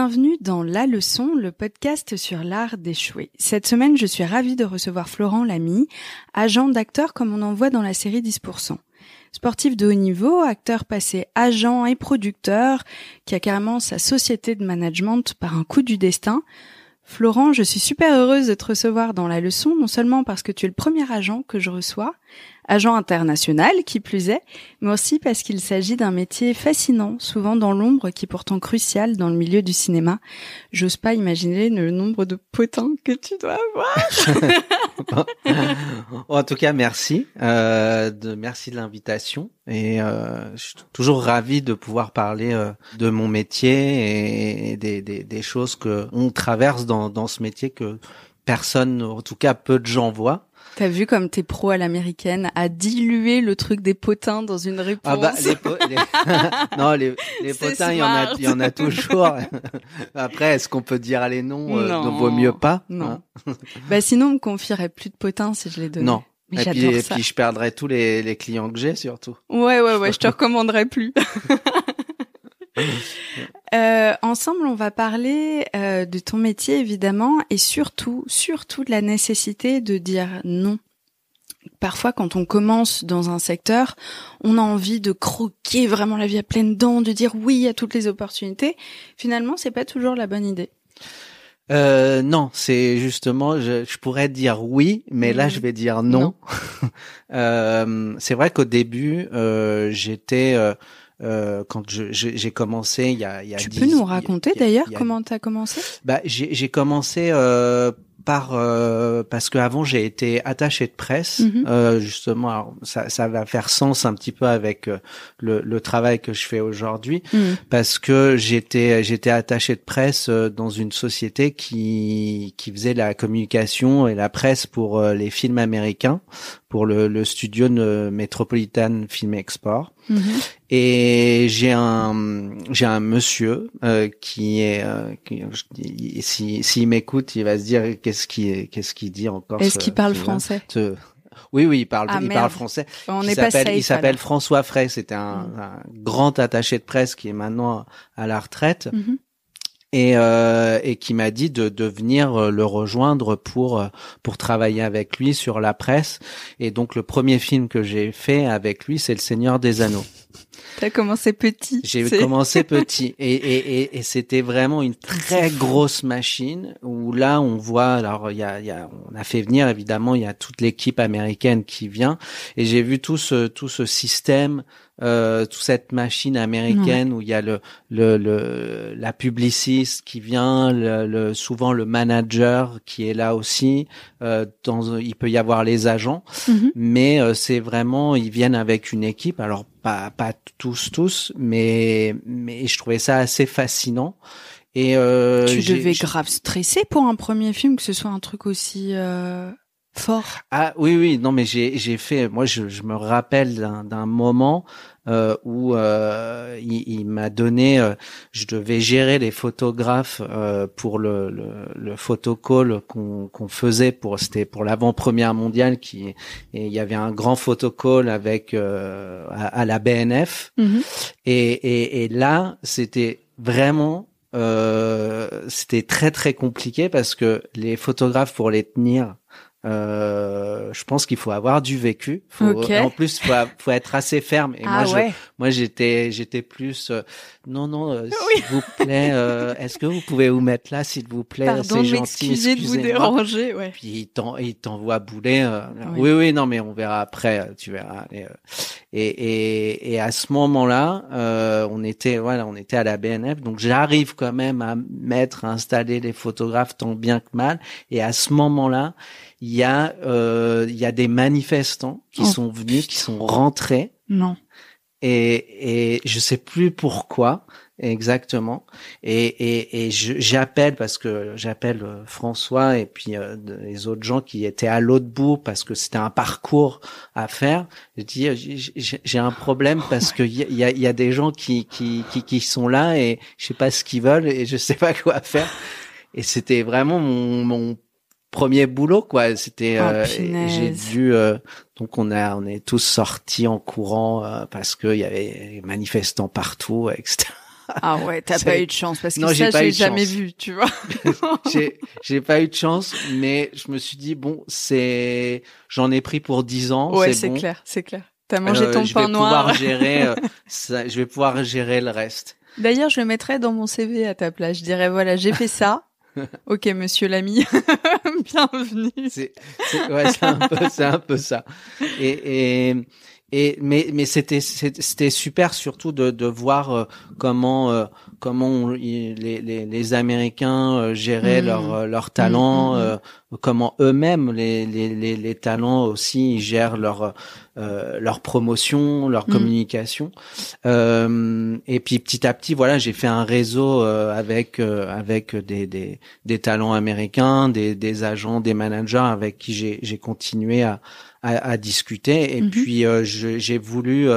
Bienvenue dans La Leçon, le podcast sur l'art d'échouer. Cette semaine, je suis ravie de recevoir Florent Lamy, agent d'acteur comme on en voit dans la série 10%. Sportif de haut niveau, acteur passé agent et producteur, qui a carrément sa société de management par un coup du destin. Florent, je suis super heureuse de te recevoir dans La Leçon, non seulement parce que tu es le premier agent que je reçois, agent international qui plus est, mais aussi parce qu'il s'agit d'un métier fascinant, souvent dans l'ombre, qui est pourtant crucial dans le milieu du cinéma. J'ose pas imaginer le nombre de potins que tu dois avoir. En tout cas, merci. Merci de l'invitation. Et je suis toujours ravi de pouvoir parler de mon métier et des choses que on traverse dans ce métier que personne, en tout cas peu de gens voient. T'as vu comme t'es pro à l'américaine, à diluer le truc des potins dans une réponse. Ah bah non, les potins, il y en a toujours. Après, est-ce qu'on peut dire les noms? Ne vaut mieux pas. Non. Bah sinon, on me confierait plus de potins si je les donnais. Non. Mais Et puis je perdrais tous les clients que j'ai surtout. Ouais, je te recommanderais plus. Ensemble, on va parler de ton métier évidemment et surtout de la nécessité de dire non. Parfois, quand on commence dans un secteur, on a envie de croquer vraiment la vie à pleines dents, de dire oui à toutes les opportunités. Finalement, c'est pas toujours la bonne idée. Non, c'est justement, je pourrais dire oui, mais là je vais dire non. C'est vrai qu'au début, j'étais quand j'ai commencé il y a Tu peux nous raconter d'ailleurs comment t'as commencé? Bah j'ai commencé parce que avant j'ai été attaché de presse, justement. Alors, ça va faire sens un petit peu avec le travail que je fais aujourd'hui, parce que j'étais attaché de presse dans une société qui faisait la communication et la presse pour les films américains, pour le studio de Metropolitan Film Export. Et j'ai un monsieur s'il m'écoute, il va se dire qu'est-ce qu'il dit encore. Est-ce qu'il parle français? Oui, il parle français. Il s'appelle François Frey. C'était un grand attaché de presse qui est maintenant à la retraite. Et qui m'a dit de venir le rejoindre pour travailler avec lui sur la presse. Et donc le premier film que j'ai fait avec lui, c'est Le Seigneur des Anneaux. T'as commencé petit. J'ai commencé petit et c'était vraiment une très grosse machine où là on voit, alors on a fait venir évidemment, il y a toute l'équipe américaine qui vient et j'ai vu tout ce système, toute cette machine américaine où il y a la publiciste qui vient, souvent le manager qui est là aussi, il peut y avoir les agents, mais c'est vraiment, ils viennent avec une équipe, alors pas tous, mais je trouvais ça assez fascinant. Et tu devais grave stresser pour un premier film, que ce soit un truc aussi fort. Ah oui, non mais j'ai fait, moi je me rappelle d'un moment où il m'a donné, je devais gérer les photographes pour le photocall qu'on faisait c'était pour l'avant-première mondiale et il y avait un grand photocall avec à la BNF et là c'était vraiment c'était très très compliqué parce que les photographes pour les tenir, je pense qu'il faut avoir du vécu. En plus, faut être assez ferme. Et moi, j'étais plus. S'il vous plaît, est-ce que vous pouvez vous mettre là, s'il vous plaît? Pardon, c'est gentil. Excusez de vous déranger. Ouais. Puis il t'envoie bouler. Oui, non, mais on verra après. Tu verras. Et à ce moment-là, on était à la BNF. Donc j'arrive quand même à installer les photographes tant bien que mal. Et à ce moment-là, il y a des manifestants qui sont venus, qui sont rentrés. Non. Et je sais plus pourquoi exactement. Et j'appelle parce que j'appelle François et puis les autres gens qui étaient à l'autre bout parce que c'était un parcours à faire. Je dis j'ai un problème parce que il y a des gens qui sont là et je sais pas ce qu'ils veulent et je sais pas quoi faire. Et c'était vraiment mon premier boulot, quoi. C'était j'ai dû donc on est tous sortis en courant parce que il y avait des manifestants partout, etc. Ah ouais, t'as pas eu de chance parce que non, ça, j'ai j'ai jamais vu, tu vois. j'ai pas eu de chance, mais je me suis dit bon, j'en ai pris pour 10 ans, Ouais, c'est bon. c'est clair. T'as mangé ton pain noir. Je vais pouvoir gérer le reste. D'ailleurs, je le mettrais dans mon CV à ta place. Je dirais voilà, j'ai fait ça. Ok, monsieur l'ami, bienvenue. Ouais, c'est un peu ça. Mais c'était super surtout de voir comment les Américains géraient leur talent, comment eux-mêmes les talents aussi ils gèrent leur promotion, leur communication. Et puis petit à petit, voilà, j'ai fait un réseau avec des talents américains, des agents, des managers avec qui j'ai continué à discuter. Et puis j'ai voulu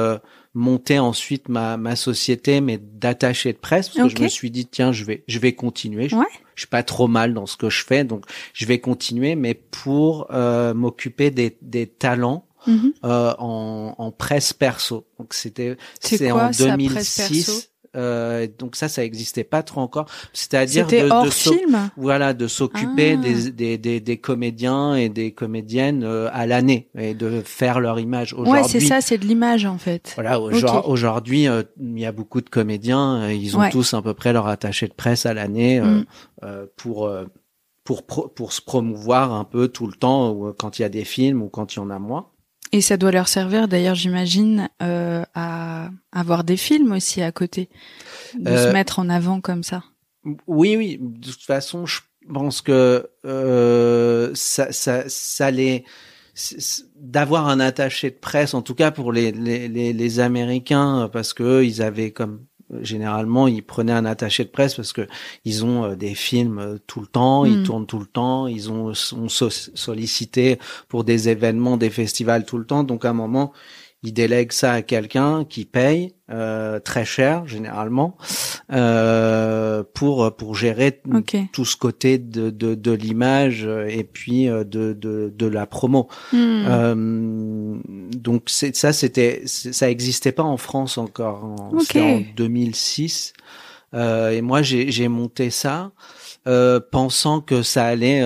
monter ensuite ma société, mais d'attaché de presse, parce que je me suis dit tiens, je vais continuer. Je suis pas trop mal dans ce que je fais, donc je vais continuer, mais pour m'occuper des talents. En presse perso. Donc c'est en 2006. Donc ça existait pas trop encore. C'est-à-dire de s'occuper des comédiens et des comédiennes à l'année et de faire leur image. Ouais, c'est ça, c'est de l'image en fait. Voilà, aujourd'hui, il y a beaucoup de comédiens, ils ont tous à peu près leur attaché de presse à l'année pour se promouvoir un peu tout le temps, ou quand il y a des films ou quand il y en a moins. Et ça doit leur servir, d'ailleurs, j'imagine, à avoir des films aussi à côté, de se mettre en avant comme ça. Oui. De toute façon, je pense que ça d'avoir un attaché de presse, en tout cas pour les Américains, parce que eux, ils avaient comme généralement ils prenaient un attaché de presse parce que ils ont des films tout le temps, ils tournent tout le temps, ils sont sollicités pour des événements, des festivals tout le temps, donc à un moment ils délèguent ça à quelqu'un qui paye très cher généralement pour gérer tout ce côté de l'image et puis de la promo. Donc ça existait pas en France encore. C'était en 2006 et moi j'ai monté ça pensant que ça allait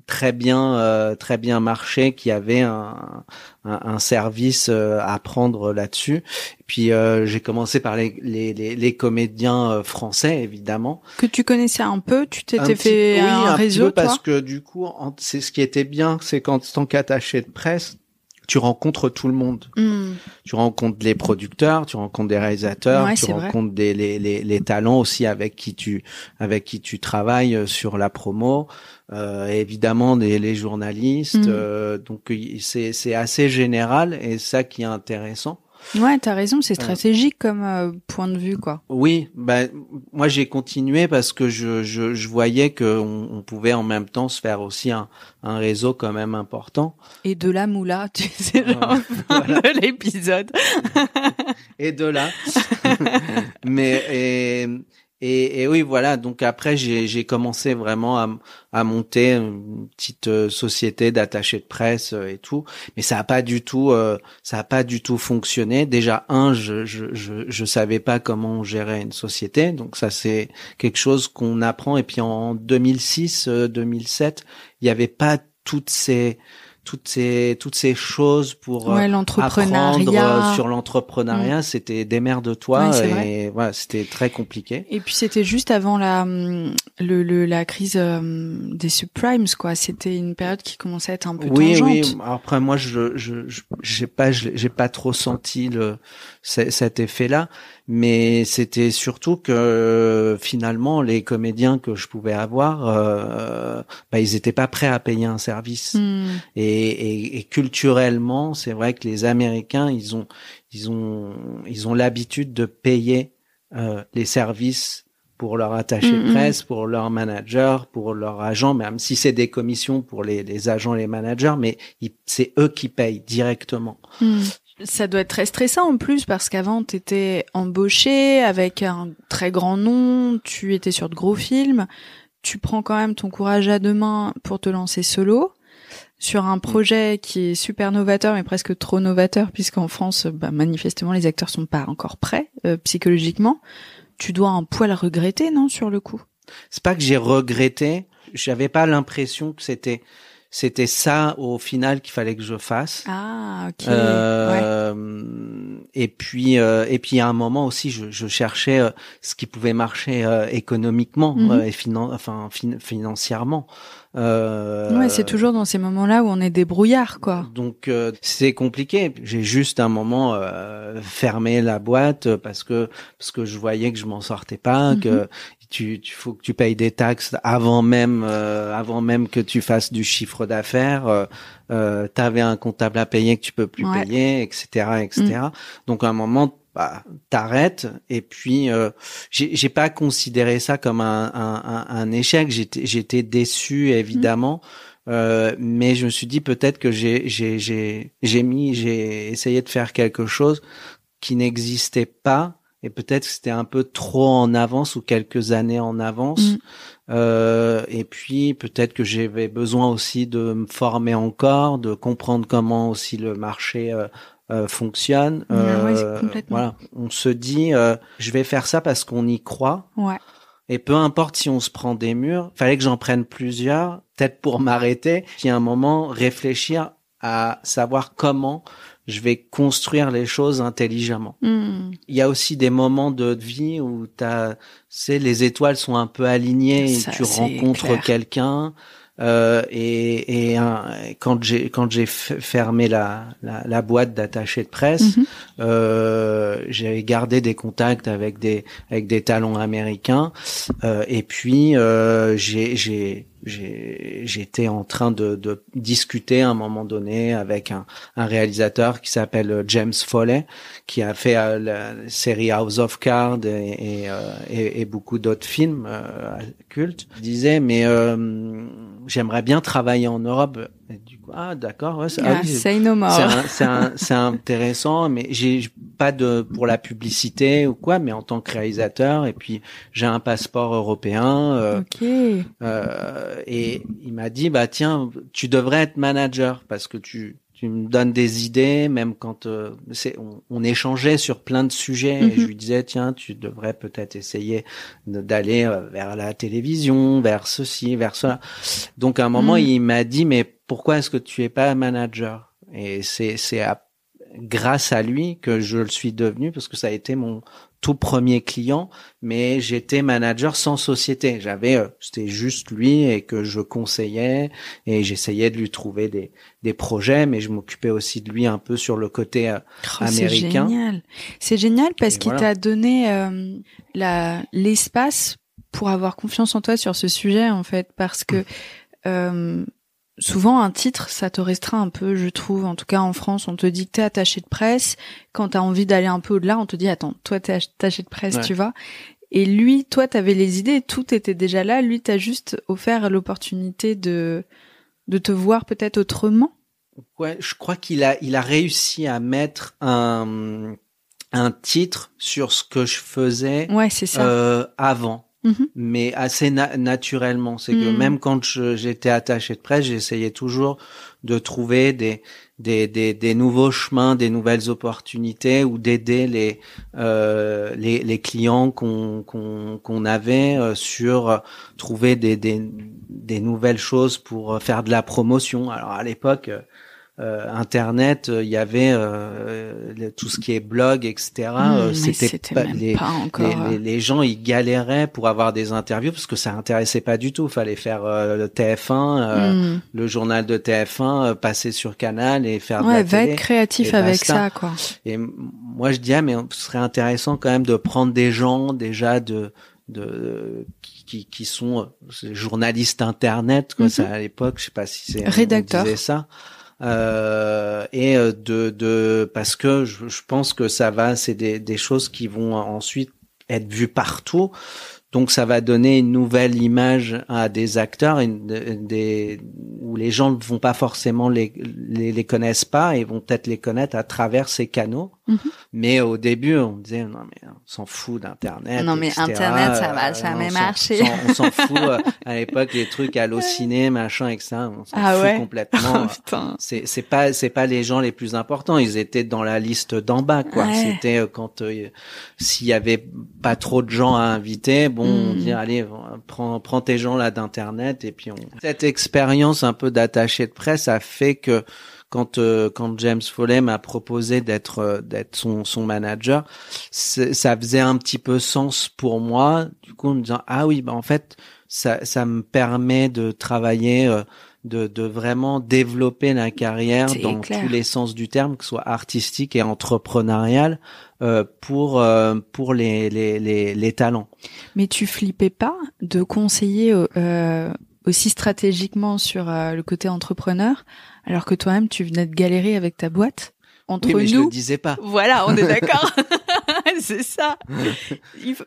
très bien marché, qu'il y avait un service à prendre là-dessus. Et puis j'ai commencé par les comédiens français, évidemment. Que tu connaissais un peu, tu t'étais fait un réseau, toi ? Parce que du coup, c'est ce qui était bien, c'est qu'en tant qu'attaché de presse, tu rencontres tout le monde. Tu rencontres les producteurs, tu rencontres des réalisateurs, tu rencontres les talents aussi avec qui tu travailles sur la promo, évidemment les journalistes. Donc c'est assez général et ça qui est intéressant. Ouais, t'as raison, c'est stratégique comme point de vue, quoi. Oui, moi j'ai continué parce que je voyais que on pouvait en même temps se faire aussi un réseau quand même important. Et de la moula, tu sais, genre de l'épisode. Et de là. Et oui, voilà. Donc après, j'ai commencé vraiment à monter une petite société d'attachés de presse et tout. Mais ça a pas du tout fonctionné. Déjà, je savais pas comment on gérait une société. Donc ça, c'est quelque chose qu'on apprend. Et puis en 2006, 2007, il y avait pas toutes ces choses pour apprendre sur l'entrepreneuriat. C'était démerde-toi et voilà, c'était très compliqué. Et puis c'était juste avant la crise des subprimes, quoi. C'était une période qui commençait à être un peu tangente. Oui. Après moi, j'ai pas trop senti cet effet-là, mais c'était surtout que finalement les comédiens que je pouvais avoir, ils étaient pas prêts à payer un service. Et culturellement, c'est vrai que les Américains, ils ont l'habitude de payer les services pour leur attaché de presse, pour leur manager, pour leur agent, même si c'est des commissions pour les agents et les managers, mais c'est eux qui payent directement. Ça doit être très stressant en plus parce qu'avant t'étais embauché avec un très grand nom, tu étais sur de gros films, tu prends quand même ton courage à deux mains pour te lancer solo sur un projet qui est super novateur mais presque trop novateur puisqu'en France manifestement les acteurs sont pas encore prêts psychologiquement. tu dois un poil regretter, non, sur le coup? C'est pas que j'ai regretté, j'avais pas l'impression que c'était ça au final qu'il fallait que je fasse. Ah, ok. Et puis à un moment aussi, je cherchais ce qui pouvait marcher économiquement et financièrement. Ouais, c'est toujours dans ces moments-là où on est débrouillard, quoi. Donc c'est compliqué. J'ai juste un moment fermé la boîte parce que je voyais que je m'en sortais pas, que faut que tu payes des taxes avant même que tu fasses du chiffre d'affaires. T'avais un comptable à payer que tu peux plus payer, etc. Donc à un moment, t'arrêtes. Et puis j'ai pas considéré ça comme un échec. J'étais déçu, évidemment. Mais je me suis dit peut-être que j'ai essayé de faire quelque chose qui n'existait pas. Et peut-être que c'était un peu trop en avance ou quelques années en avance. Et puis peut-être que j'avais besoin aussi de me former encore, de comprendre comment aussi le marché fonctionne. Complètement. Voilà, on se dit, je vais faire ça parce qu'on y croit. Ouais. Et peu importe si on se prend des murs, fallait que j'en prenne plusieurs, peut-être pour m'arrêter, puis à un moment réfléchir à savoir comment je vais construire les choses intelligemment. Il y a aussi des moments de vie où les étoiles sont un peu alignées et tu rencontres quelqu'un. Et quand j'ai fermé la boîte d'attaché de presse, j'avais gardé des contacts avec des talents américains. Et puis j'étais en train de discuter à un moment donné avec un réalisateur qui s'appelle James Foley, qui a fait la série House of Cards et beaucoup d'autres films cultes. Il disait mais j'aimerais bien travailler en Europe. Et du coup, d'accord, ouais, say no more. C'est intéressant, mais j'ai pas pour la publicité ou quoi, mais en tant que réalisateur, et puis j'ai un passeport européen. Et il m'a dit, tiens, tu devrais être manager parce que tu me donnes des idées, même quand on échangeait sur plein de sujets. Et je lui disais, tiens, tu devrais peut-être essayer d'aller vers la télévision, vers ceci, vers cela. Donc à un moment, il m'a dit, mais pourquoi est-ce que tu es pas manager? Et c'est grâce à lui que je le suis devenu, parce que ça a été mon tout premier client, mais j'étais manager sans société. C'était juste lui et que je conseillais et j'essayais de lui trouver des projets, mais je m'occupais aussi de lui un peu sur le côté américain. C'est génial parce qu'il t'a donné l'espace pour avoir confiance en toi sur ce sujet, en fait, parce que souvent, un titre, ça te restreint un peu, je trouve. En tout cas, en France, on te dit que t'es attaché de presse. Quand t'as envie d'aller un peu au-delà, on te dit, attends, toi, t'es attaché de presse, tu vois. Et lui, toi, t'avais les idées, tout était déjà là. Lui, t'as juste offert l'opportunité de te voir peut-être autrement. Ouais, je crois qu'il a réussi à mettre un titre sur ce que je faisais c'est ça. avant. Mais assez naturellement. C'est que même quand j'étais attaché de presse, j'essayais toujours de trouver des nouveaux chemins, des nouvelles opportunités ou d'aider les clients qu'on avait sur trouver des nouvelles choses pour faire de la promotion. Alors à l'époque, Internet, il y avait tout ce qui est blog, etc. C'était pas encore. Les gens, ils galéraient pour avoir des interviews parce que ça intéressait pas du tout. Fallait faire le TF1, le journal de TF1, passer sur Canal et faire de la télé. Va être créatif avec ça, quoi. Et moi, je dis mais ce serait intéressant quand même de prendre des gens déjà qui sont journalistes internet, quoi. Ça, à l'époque, je sais pas si c'est rédacteur. On disait ça. Et parce que je pense que c'est des choses qui vont ensuite être vues partout, donc ça va donner une nouvelle image à des acteurs où les gens ne vont pas forcément les connaissent pas et vont peut-être les connaître à travers ces canaux. Mhm. Mais au début, on me disait non mais on s'en fout d'Internet. Non mais etc. Internet, ça va jamais marcher. On s'en fout. À l'époque, les trucs Allociné, machin, etc. On s'en fout ouais. complètement. Oh, putain. C'est pas les gens les plus importants. Ils étaient dans la liste d'en bas, quoi. Ouais. C'était quand s'il y avait pas trop de gens à inviter, bon, on dit allez, prends tes gens là d'Internet et puis cette expérience un peu d'attaché de presse a fait que quand James Foley m'a proposé d'être son manager, ça faisait un petit peu sens pour moi, du coup en me disant ah oui, bah en fait ça me permet de travailler de vraiment développer la carrière C'est dans clair. tous les sens du terme, que ce soit artistique et entrepreneurial, pour les talents. Mais tu flippais pas de conseiller aussi stratégiquement sur le côté entrepreneur, alors que toi-même tu venais de galérer avec ta boîte? Entre oui, mais nous, je le disais pas. Voilà, on est d'accord. C'est ça.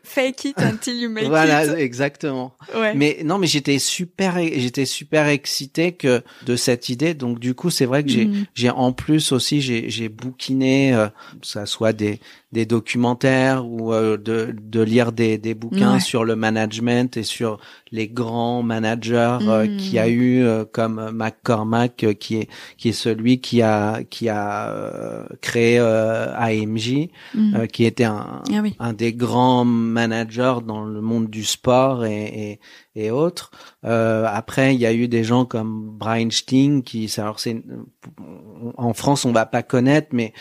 Fake it until you make voilà, it. exactement. Ouais. Mais non, mais j'étais super excité de cette idée. Donc du coup, c'est vrai que j'ai en plus aussi j'ai bouquiné, que ça soit des documentaires ou de lire des bouquins sur le management et sur les grands managers qu'il y a eu comme McCormack qui est celui qui a créé AMJ qui était un des grands managers dans le monde du sport et autres. Après, il y a eu des gens comme Brian Sting en France, on va pas connaître, mais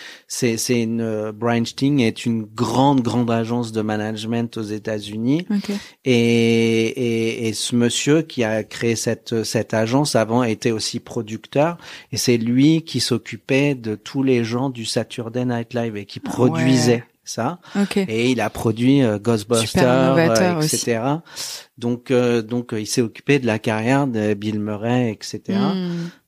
Brian Sting est une grande agence de management aux États-Unis. Okay. Et ce monsieur qui a créé cette agence avant était aussi producteur et c'est lui qui s'occupait de tous les gens du Saturday Night Live et qui produisait ça. Okay. Et il a produit Ghostbusters, etc. Donc il s'est occupé de la carrière de Bill Murray, etc.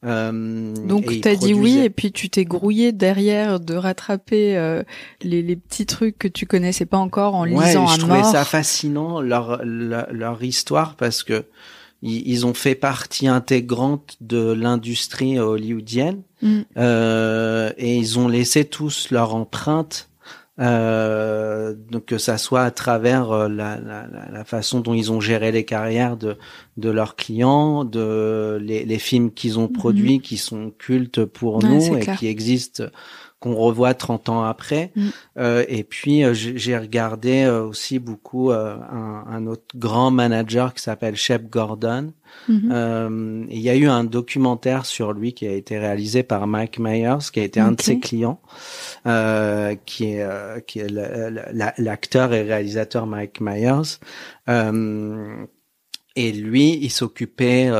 Donc t'as dit oui et puis tu t'es grouillé derrière de rattraper les petits trucs que tu connaissais pas encore en lisant à mort. Je trouvais ça fascinant leur histoire parce que ils ont fait partie intégrante de l'industrie hollywoodienne et ils ont laissé tous leur empreinte. Donc que ça soit à travers la façon dont ils ont géré les carrières de leurs clients, les films qu'ils ont produits qui sont cultes pour nous et qui existent, qu'on revoit 30 ans après. Et puis j'ai regardé aussi beaucoup un autre grand manager qui s'appelle Shep Gordon. Il y a eu un documentaire sur lui qui a été réalisé par Mike Myers, qui a été un de ses clients, qui est l'acteur et réalisateur Mike Myers. Et lui, il s'occupait,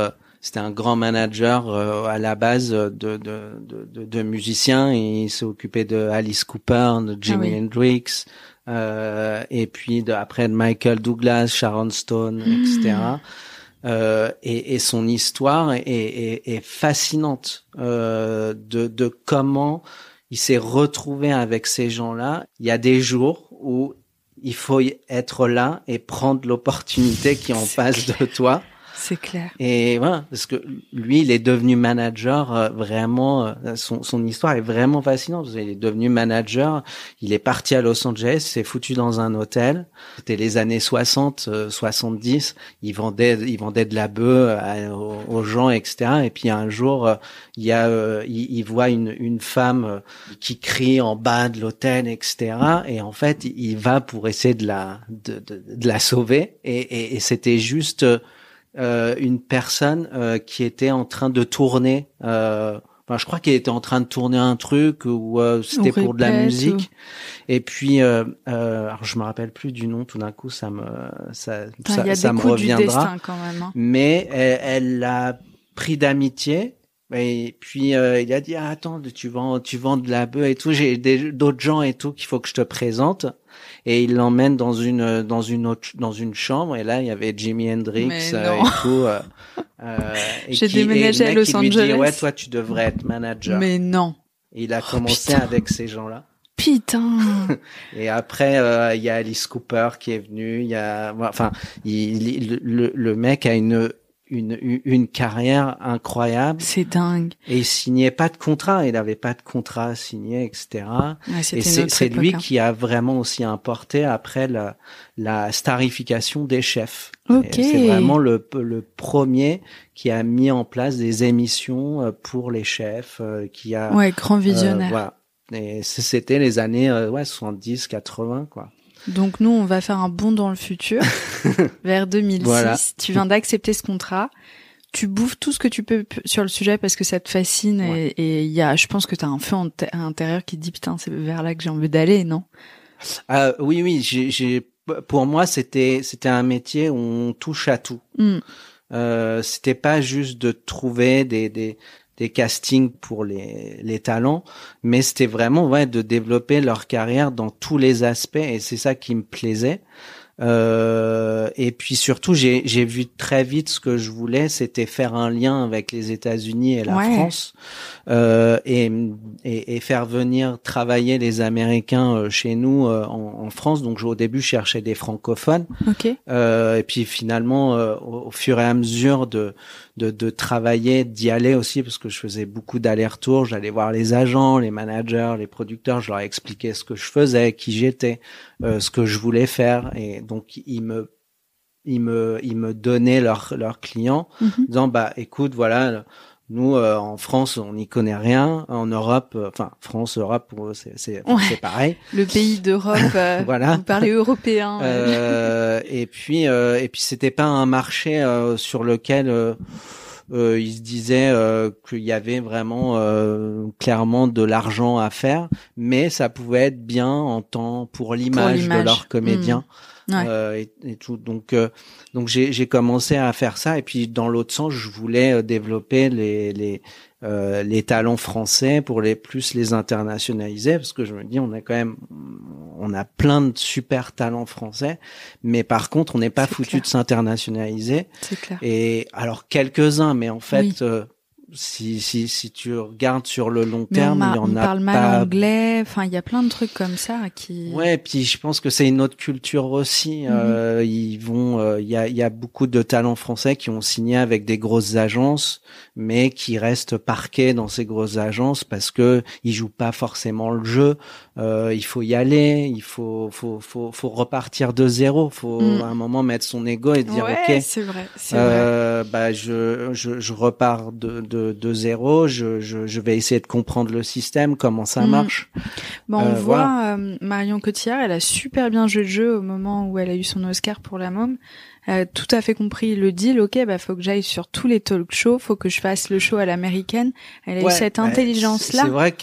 c'était un grand manager à la base de musiciens. Et il s'est occupé de Alice Cooper, de Jimi Hendrix, et puis après de Michael Douglas, Sharon Stone, etc. Et son histoire est fascinante de comment il s'est retrouvé avec ces gens-là. Il y a des jours où il faut être là et prendre l'opportunité qui est en face de toi. C'est clair. Et voilà, parce que lui, il est devenu manager vraiment. Son histoire est vraiment fascinante. Il est devenu manager. Il est parti à Los Angeles, s'est foutu dans un hôtel. C'était les années 60, 70. Il vendait de la bœuf aux gens, etc. Et puis un jour, il voit une femme qui crie en bas de l'hôtel, etc. Et en fait, il va pour essayer de la sauver. Et c'était juste une personne qui était en train de tourner. Je crois qu'il était en train de tourner un truc ou c'était pour de la musique. Et puis, alors je me rappelle plus du nom. Tout d'un coup, ça me reviendra. Du destin quand même, hein. Mais elle l'a pris d'amitié. Et puis il a dit attends, tu vends de la bœuf et tout, j'ai d'autres gens et tout qu'il faut que je te présente. Et il l'emmène dans une chambre et là il y avait Jimi Hendrix et tout. J'ai déménagé à Los Angeles. Lui dit ouais, toi tu devrais être manager. Mais non. Et il a commencé avec ces gens-là. Putain. Et après il y a Alice Cooper qui est venu. Il y a le mec a une une carrière incroyable. C'est dingue. Et il signait pas de contrat, il avait pas de contrat signé, etc. Ouais, et c'est lui qui a vraiment aussi importé après la starification des chefs. Okay. C'est vraiment le premier qui a mis en place des émissions pour les chefs, qui a grand visionnaire. Voilà. Et c'était les années 70, 80 quoi. Donc nous, on va faire un bond dans le futur, vers 2006. Voilà. Tu viens d'accepter ce contrat. Tu bouffes tout ce que tu peux sur le sujet parce que ça te fascine et il y a, je pense que tu as un feu à l'intérieur qui te dit putain, c'est vers là que j'ai envie d'aller, non? Oui, pour moi, c'était un métier où on touche à tout. C'était pas juste de trouver des castings pour les talents, mais c'était vraiment de développer leur carrière dans tous les aspects et c'est ça qui me plaisait. Et puis surtout, j'ai vu très vite ce que je voulais, c'était faire un lien avec les États-Unis et la France, et faire venir travailler les Américains chez nous en France. Donc au début, je cherchais des francophones. Et puis finalement, au fur et à mesure de travailler, d'y aller aussi, parce que je faisais beaucoup d'allers-retours, j'allais voir les agents, les managers, les producteurs, je leur expliquais ce que je faisais, qui j'étais, ce que je voulais faire, et donc ils me donnaient leurs clients, disant écoute, voilà, nous en France on n'y connaît rien, en Europe, France, Europe, c'est pareil. Le pays d'Europe, voilà. Vous parlez européen. Et puis c'était pas un marché sur lequel il se disait qu'il y avait vraiment clairement de l'argent à faire, mais ça pouvait être bien pour l'image de leurs comédiens. Et tout. Donc j'ai commencé à faire ça, et puis dans l'autre sens, je voulais développer les talents français pour les internationaliser, parce que je me dis on a plein de super talents français, mais par contre on n'est pas foutu de s'internationaliser. C'est clair. Et alors quelques-uns, mais en fait si tu regardes sur le long terme, il y en a pas. On parle mal anglais, il y a plein de trucs comme ça qui. Ouais, puis je pense que c'est une autre culture aussi. Il y a beaucoup de talents français qui ont signé avec des grosses agences, mais qui restent parqués dans ces grosses agences parce que ils jouent pas forcément le jeu. Il faut y aller, il faut repartir de zéro. Faut à un moment mettre son ego et dire ok, c'est vrai. Je repars de zéro. Je vais essayer de comprendre le système, comment ça marche. On voit Marion Cotillard, elle a super bien joué le jeu au moment où elle a eu son Oscar pour La Môme. Tout à fait compris le deal. Ok, faut que j'aille sur tous les talk shows, faut que je fasse le show à l'américaine. Elle a eu cette intelligence-là. C'est vrai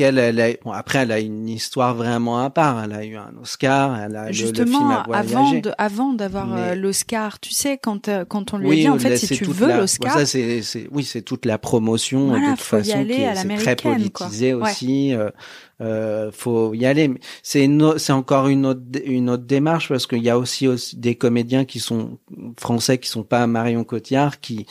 après elle a une histoire vraiment à part. Elle a eu un Oscar, elle a justement le film avant d'avoir l'Oscar. Tu sais, quand on lui a dit en fait si tu veux l'Oscar, c'est toute la promotion de toute façon qui est très politisée aussi. Faut y aller. C'est encore une autre démarche, parce qu'il y a aussi des comédiens qui sont français, qui sont pas Marion Cotillard, qui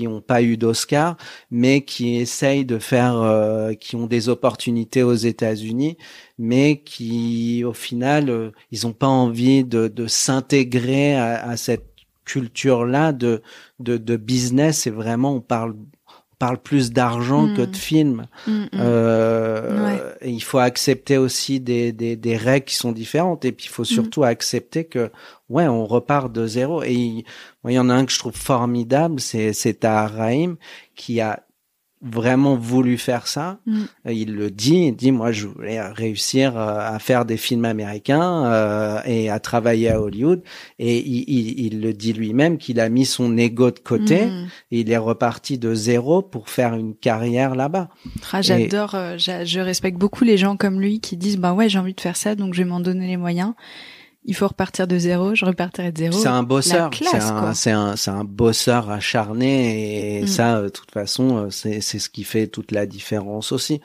ont pas eu d'Oscar, mais qui essayent de faire, qui ont des opportunités aux États-Unis, mais qui au final ils ont pas envie de s'intégrer à cette culture-là de business. Et vraiment on parle plus d'argent que de films. Et il faut accepter aussi des règles qui sont différentes. Et puis il faut surtout accepter que on repart de zéro. Et il y en a un que je trouve formidable, c'est Tahar Rahim, qui a vraiment voulu faire ça. Il le dit, moi je voulais réussir à faire des films américains et à travailler à Hollywood, et il le dit lui-même qu'il a mis son ego de côté et il est reparti de zéro pour faire une carrière là-bas. J'adore, je respecte beaucoup les gens comme lui qui disent j'ai envie de faire ça, donc je vais m'en donner les moyens. Il faut repartir de zéro, je repartirai de zéro. C'est un bosseur, c'est un bosseur acharné, et ça, de toute façon, c'est ce qui fait toute la différence aussi.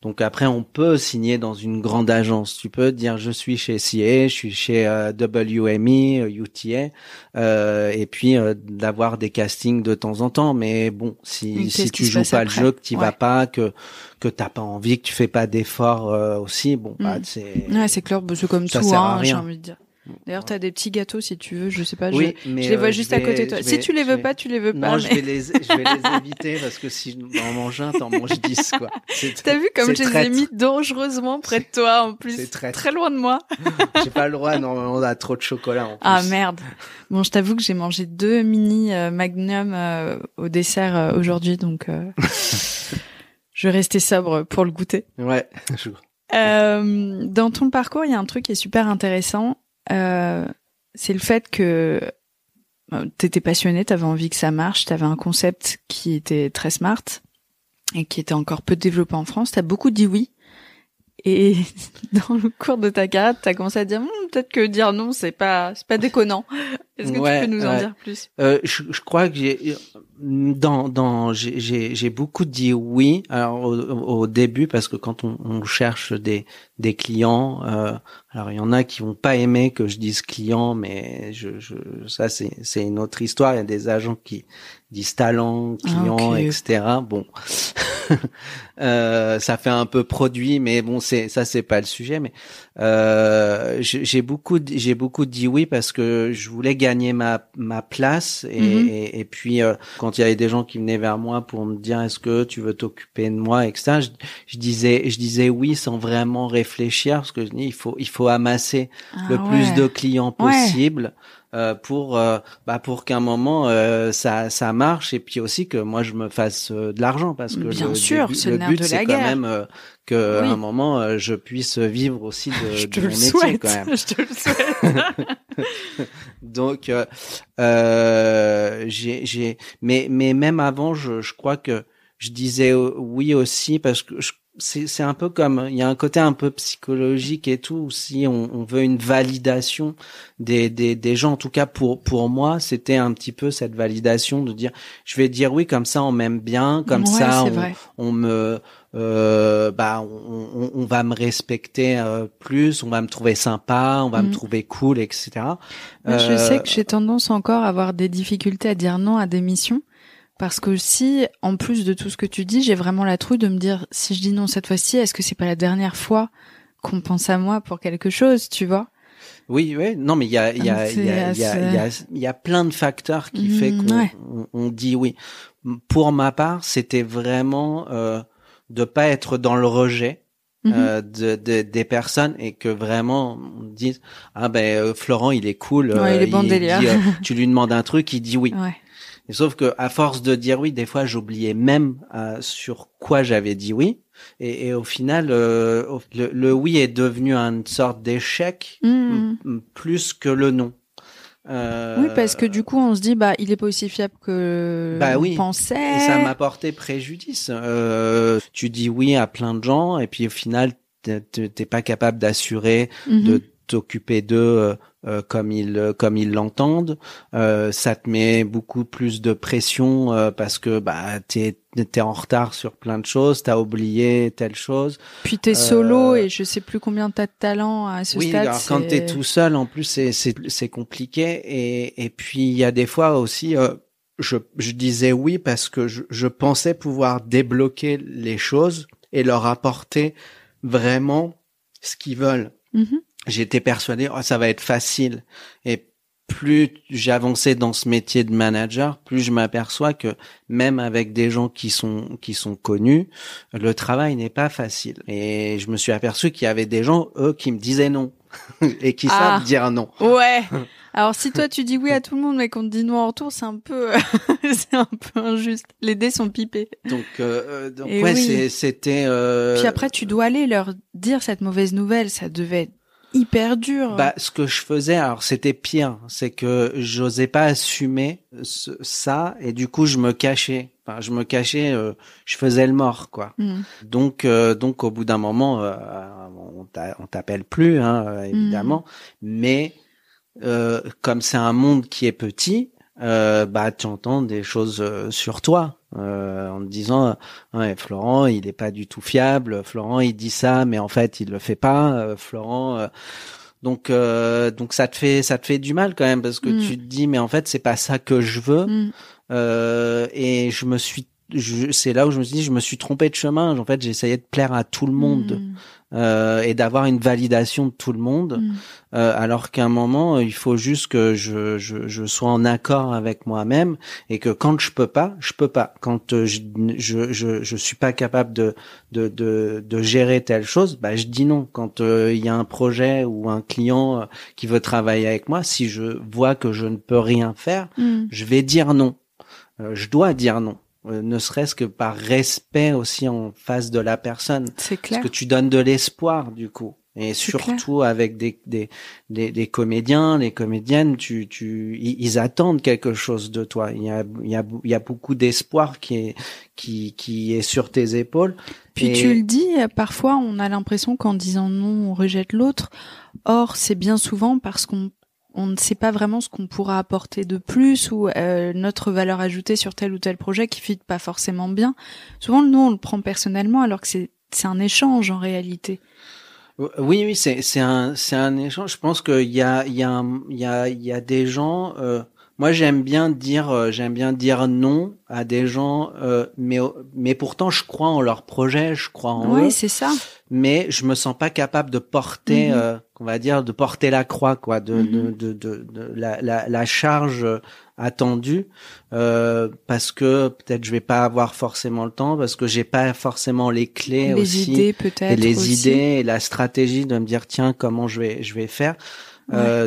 Donc après, on peut signer dans une grande agence. Tu peux dire je suis chez CA, je suis chez WME, UTA, et puis d'avoir des castings de temps en temps. Mais bon, si tu joues pas le jeu, que tu vas pas, que t'as pas envie, que tu fais pas d'efforts aussi, c'est. Ouais, c'est clair, c'est comme tout, j'ai envie de dire. D'ailleurs, t'as des petits gâteaux si tu veux, je sais pas, Oui, je les vois juste à côté de toi. Si tu les veux pas, tu les veux pas. Non, je vais les éviter parce que si j'en mange un, t'en manges 10, quoi. T'as vu comme je les ai mis dangereusement près de toi, en plus. C'est très loin de moi. J'ai pas le droit, normalement, on a trop de chocolat, en plus. Ah, merde. Bon, je t'avoue que j'ai mangé 2 mini Magnum au dessert aujourd'hui, donc je vais rester sobre pour le goûter. Ouais. Dans ton parcours, il y a un truc qui est super intéressant. C'est le fait que t'étais passionné, t'avais envie que ça marche, t'avais un concept qui était très smart et qui était encore peu développé en France. T'as beaucoup dit oui. Et dans le cours de ta carrière, t'as commencé à dire peut-être que dire non, c'est pas déconnant. Est-ce que tu peux nous en dire plus? Je crois que j'ai beaucoup dit oui. Alors au début, parce que quand on cherche des clients, alors il y en a qui vont pas aimer que je dise client, mais ça c'est une autre histoire. Il y a des agents qui disent talent, client, okay. etc. Bon. Ça fait un peu produit, mais bon, c'est pas le sujet. Mais j'ai beaucoup dit oui parce que je voulais gagner ma place et puis quand il y avait des gens qui venaient vers moi pour me dire est-ce que tu veux t'occuper de moi, etc. Je disais oui sans vraiment réfléchir parce que je dis il faut amasser le plus de clients possible. Pour qu'à un moment ça marche et puis aussi que moi je me fasse de l'argent parce que bien sûr, c'est le but de c'est la quand guerre. même que à un moment je puisse vivre aussi de mon métier quand même. Je te le souhaite. Donc mais même avant je crois que je disais oui aussi parce que c'est un peu comme il y a un côté un peu psychologique et tout. Si on veut une validation des gens, en tout cas pour moi, c'était un petit peu cette validation de dire je vais dire oui comme ça on m'aime bien, comme ça on me on va me respecter plus, on va me trouver sympa, on va me trouver cool, etc. Moi, je sais que j'ai tendance encore à avoir des difficultés à dire non à des missions. Parce que si, en plus de tout ce que tu dis, j'ai vraiment la trouille de me dire, si je dis non cette fois-ci, est-ce que c'est pas la dernière fois qu'on pense à moi pour quelque chose, tu vois? Oui, non, mais il y a plein de facteurs qui fait qu'on dit oui. Pour ma part, c'était vraiment de pas être dans le rejet. Des personnes et que vraiment on dise Florent il est cool, il est bon délire. Tu lui demandes un truc, il dit oui. Ouais. Et sauf que à force de dire oui, des fois j'oubliais même sur quoi j'avais dit oui, et au final le oui est devenu une sorte d'échec plus que le non. Oui, parce que du coup on se dit il est pas aussi fiable que on pensait. Et ça m'a porté préjudice. Tu dis oui à plein de gens et puis au final t'es pas capable d'assurer de t'occuper d'eux comme ils l'entendent. Ça te met beaucoup plus de pression parce que t'es en retard sur plein de choses, t'as oublié telle chose. Puis t'es solo et je sais plus combien t'as de talent à ce stade. Alors quand t'es tout seul, en plus c'est compliqué et puis il y a des fois aussi je disais oui parce que je pensais pouvoir débloquer les choses et leur apporter vraiment ce qu'ils veulent. J'étais persuadé ça va être facile et plus j'avançais dans ce métier de manager, plus je m'aperçois que même avec des gens qui sont connus, le travail n'est pas facile. Et je me suis aperçu qu'il y avait des gens eux qui me disaient non et qui savent dire non. Ouais. Alors si toi tu dis oui à tout le monde mais qu'on te dit non en retour, c'est un peu c'est un peu injuste. Les dés sont pipés. Donc ouais, c'était Puis après tu dois aller leur dire cette mauvaise nouvelle, ça devait être hyper dur. Ce que je faisais, alors c'était pire, c'est que j'osais pas assumer ça et du coup je me cachais. Enfin, je faisais le mort, quoi. Donc au bout d'un moment, on t'appelle plus, évidemment. Mais comme c'est un monde qui est petit, tu entends des choses sur toi. En te disant Florent il est pas du tout fiable, Florent il dit ça mais en fait il le fait pas, Florent donc ça te fait du mal quand même parce que tu te dis mais en fait c'est pas ça que je veux. Et c'est là où je me suis dit je me suis trompé de chemin, en fait j'essayais de plaire à tout le monde et d'avoir une validation de tout le monde, alors qu'à un moment il faut juste que je sois en accord avec moi-même et que quand je peux pas, quand je suis pas capable de gérer telle chose, bah je dis non. Quand il y a un projet ou un client qui veut travailler avec moi, si je vois que je ne peux rien faire, je vais dire non. Je dois dire non. Ne serait-ce que par respect aussi en face de la personne. C'est clair. Parce que tu donnes de l'espoir, du coup. Et surtout avec des comédiens, les comédiennes, ils attendent quelque chose de toi. Il y a beaucoup d'espoir qui est sur tes épaules. Puis tu le dis, parfois on a l'impression qu'en disant non, on rejette l'autre. Or, c'est bien souvent parce qu'on ne sait pas vraiment ce qu'on pourra apporter de plus ou notre valeur ajoutée sur tel ou tel projet qui fit pas forcément bien. Souvent, nous, on le prend personnellement alors que c'est un échange en réalité. Oui, c'est un échange. Je pense qu'il y a des gens. Moi, j'aime bien dire non à des gens, mais pourtant, je crois en leur projet, je crois en eux. Oui, c'est ça. Mais je me sens pas capable de porter, on va dire, de porter la croix, quoi, de la charge attendue, parce que peut-être je vais pas avoir forcément le temps, parce que j'ai pas forcément les clés aussi, idées peut-être, et les aussi. idées et la stratégie de me dire tiens comment je vais faire.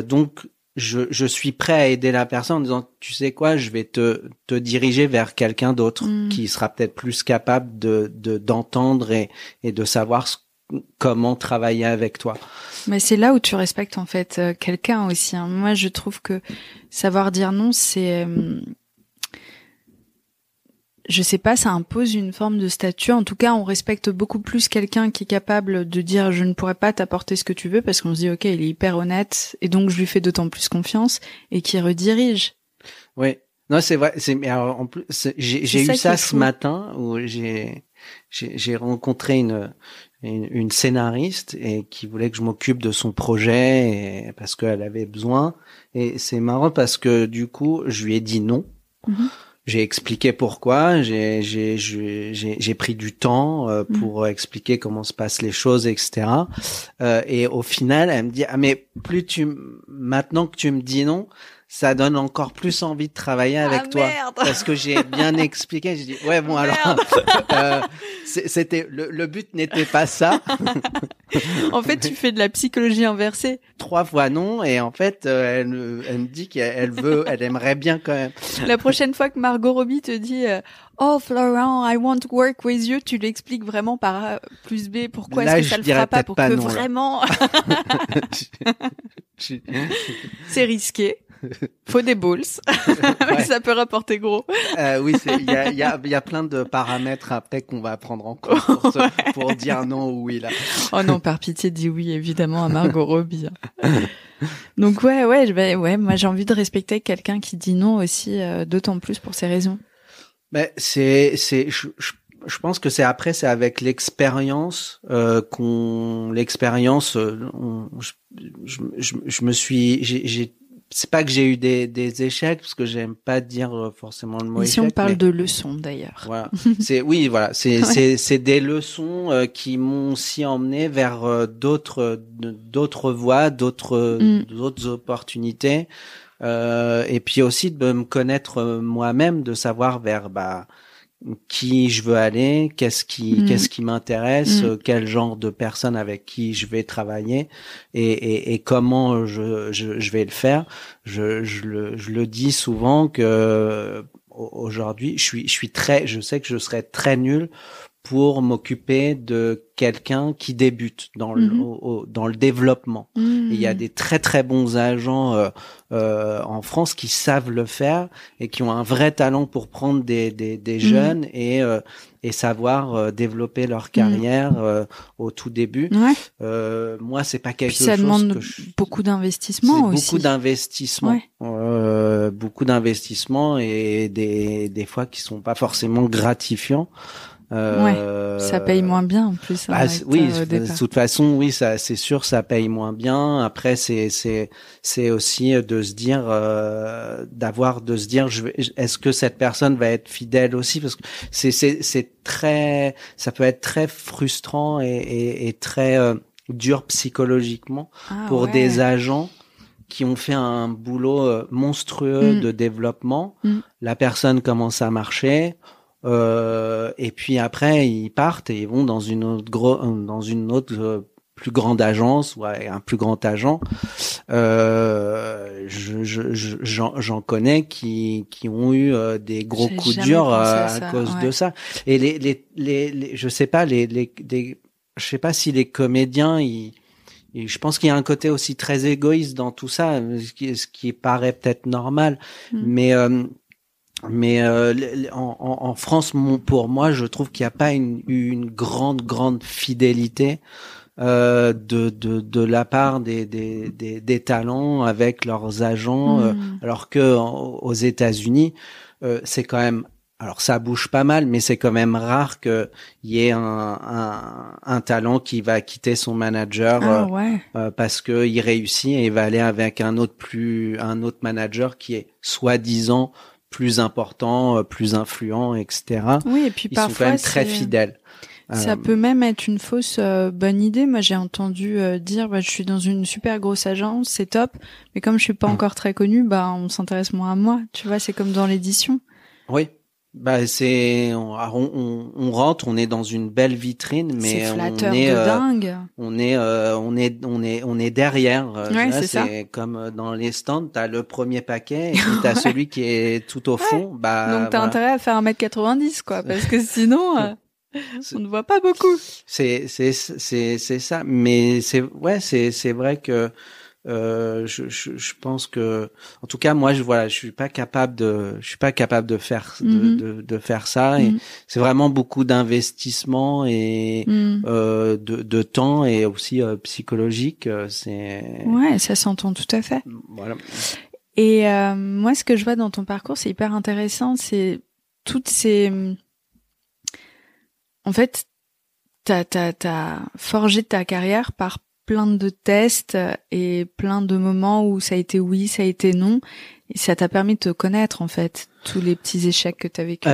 Donc je suis prêt à aider la personne en disant tu sais quoi, je vais te diriger vers quelqu'un d'autre qui sera peut-être plus capable d'entendre et de savoir comment travailler avec toi. Mais c'est là où tu respectes en fait quelqu'un aussi. Hein. Moi, je trouve que savoir dire non, c'est, je sais pas, ça impose une forme de statut. En tout cas, on respecte beaucoup plus quelqu'un qui est capable de dire je ne pourrais pas t'apporter ce que tu veux parce qu'on se dit ok, il est hyper honnête et donc je lui fais d'autant plus confiance et qui redirige. Oui, non, c'est vrai. Mais alors, en plus, j'ai eu ça ce matin où j'ai rencontré une scénariste et qui voulait que je m'occupe de son projet et, parce qu'elle avait besoin. Et c'est marrant parce que du coup, je lui ai dit non. J'ai expliqué pourquoi. J'ai pris du temps pour expliquer comment se passent les choses, etc. Et au final, elle me dit mais maintenant que tu me dis non, ça donne encore plus envie de travailler avec toi. Merde. Parce que j'ai bien expliqué. J'ai dit, ouais, bon, alors, c'était, le but n'était pas ça. En fait, tu fais de la psychologie inversée. 3 fois non, et en fait, elle me dit qu'elle aimerait bien quand même. La prochaine fois que Margot Robbie te dit, oh, Florent, I want to work with you, tu l'expliques vraiment par A plus B, pourquoi est-ce que ça le fera pas, pour que non, vraiment, c'est risqué. Faut des balls. Mais ça peut rapporter gros. Oui, il y a plein de paramètres après qu'on va prendre en compte pour dire non ou oui, là. Oh non, par pitié, dis oui, évidemment, à Margot Robbie. Donc ouais, moi j'ai envie de respecter quelqu'un qui dit non aussi, d'autant plus pour ces raisons. Mais je pense que c'est avec l'expérience je me suis c'est pas que j'ai eu des échecs parce que j'aime pas dire forcément le mot échec. Ici on parle de leçons d'ailleurs. Voilà, c'est des leçons qui m'ont aussi emmené vers d'autres voies, d'autres opportunités. Et puis aussi de me connaître moi-même, de savoir vers qui je veux aller, qu'est-ce qui m'intéresse, quel genre de personne avec qui je vais travailler et comment je vais le faire. Je le dis souvent que aujourd'hui je sais que je serais très nul pour m'occuper de quelqu'un qui débute dans le développement. Et il y a des très très bons agents en France qui savent le faire et qui ont un vrai talent pour prendre des jeunes et savoir développer leur carrière au tout début. Ouais. Moi, c'est pas quelque Puis ça chose demande que beaucoup d'investissement aussi. Beaucoup d'investissement. Beaucoup d'investissement et des fois qui sont pas forcément gratifiants. Ça paye moins bien en plus. Oui, de toute façon, oui, ça, c'est sûr, ça paye moins bien. Après, c'est aussi de se dire, est-ce que cette personne va être fidèle aussi, parce que c'est très, ça peut être très frustrant et très dur psychologiquement pour des agents qui ont fait un boulot monstrueux de développement. La personne commence à marcher. Et puis après ils partent et ils vont dans une autre plus grande agence ou un plus grand agent. J'en connais qui ont eu des gros coups durs à cause de ça. Et je sais pas je sais pas si les comédiens je pense qu'il y a un côté aussi très égoïste dans tout ça, ce qui paraît peut-être normal, mais en France, pour moi, je trouve qu'il n'y a pas une grande fidélité de la part des talents avec leurs agents, alors que aux États-Unis, c'est quand même, alors ça bouge pas mal, mais c'est quand même rare qu'il y ait un talent qui va quitter son manager parce que il réussit et il va aller avec un autre manager qui est soi-disant plus important, plus influent, etc. Oui, et puis ils parfois sont quand même très fidèles. Ça peut même être une fausse bonne idée. Moi, j'ai entendu dire, je suis dans une super grosse agence, c'est top, mais comme je suis pas encore très connue, on s'intéresse moins à moi. Tu vois, c'est comme dans l'édition. Oui. On rentre, on est dans une belle vitrine, mais c'est flatteur de dingue. On est derrière. C'est ça. C'est comme dans les stands, t'as le premier paquet et puis t'as celui qui est tout au fond. Donc t'as intérêt à faire 1m90, quoi, parce que sinon, on ne voit pas beaucoup. C'est ça. Mais c'est vrai que, je pense que, en tout cas, moi, je suis pas capable de faire, de faire ça. Et c'est vraiment beaucoup d'investissement et, de temps et aussi, psychologique. Ouais, ça s'entend tout à fait. Voilà. Et, moi, ce que je vois dans ton parcours, c'est hyper intéressant. C'est toutes ces, en fait, t'as forgé ta carrière par plein de tests et plein de moments où ça a été oui, ça a été non, et ça t'a permis de te connaître en fait, tous les petits échecs que t'as vécu.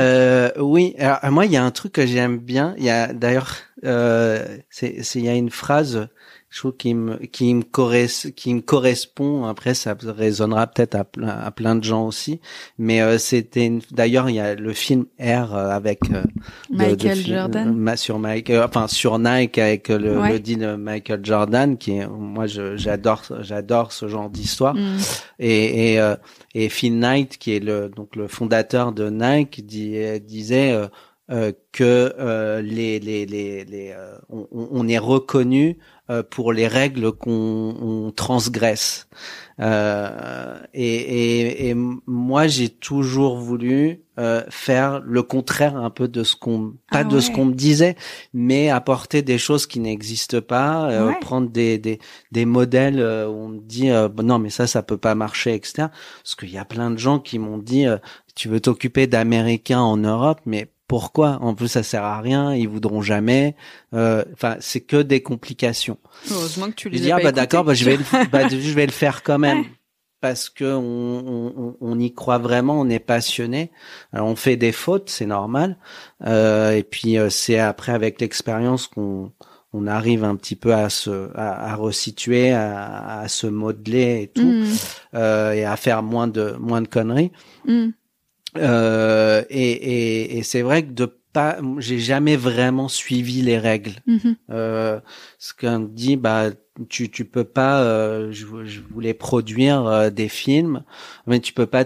Oui, alors moi il y a un truc que j'aime bien, il y a d'ailleurs il y a une phrase je trouve qui me correspond. Après ça résonnera peut-être à plein de gens aussi, mais d'ailleurs il y a le film Air avec Michael Jordan sur Nike avec le deal Michael Jordan moi j'adore ce genre d'histoire. Et Phil Knight qui est le fondateur de Nike disait que on est reconnu pour les règles qu'on transgresse. Et moi j'ai toujours voulu faire le contraire un peu de ce qu'on ce qu'on me disait, mais apporter des choses qui n'existent pas, prendre des modèles où on me dit non mais ça peut pas marcher, etc. Parce qu'il y a plein de gens qui m'ont dit tu veux t'occuper d'Américains en Europe, mais pourquoi? En plus, ça sert à rien. Ils voudront jamais. Enfin, c'est que des complications. Heureusement que tu les as pas d'accord, je vais le faire quand même. Parce que on y croit vraiment, on est passionné. Alors, on fait des fautes, c'est normal. Et puis, c'est après, avec l'expérience qu'on arrive un petit peu à resituer, à se modeler et tout, et à faire moins de conneries. Et c'est vrai que j'ai jamais vraiment suivi les règles. Ce qu'on me dit, tu peux pas, je voulais produire des films, mais tu peux pas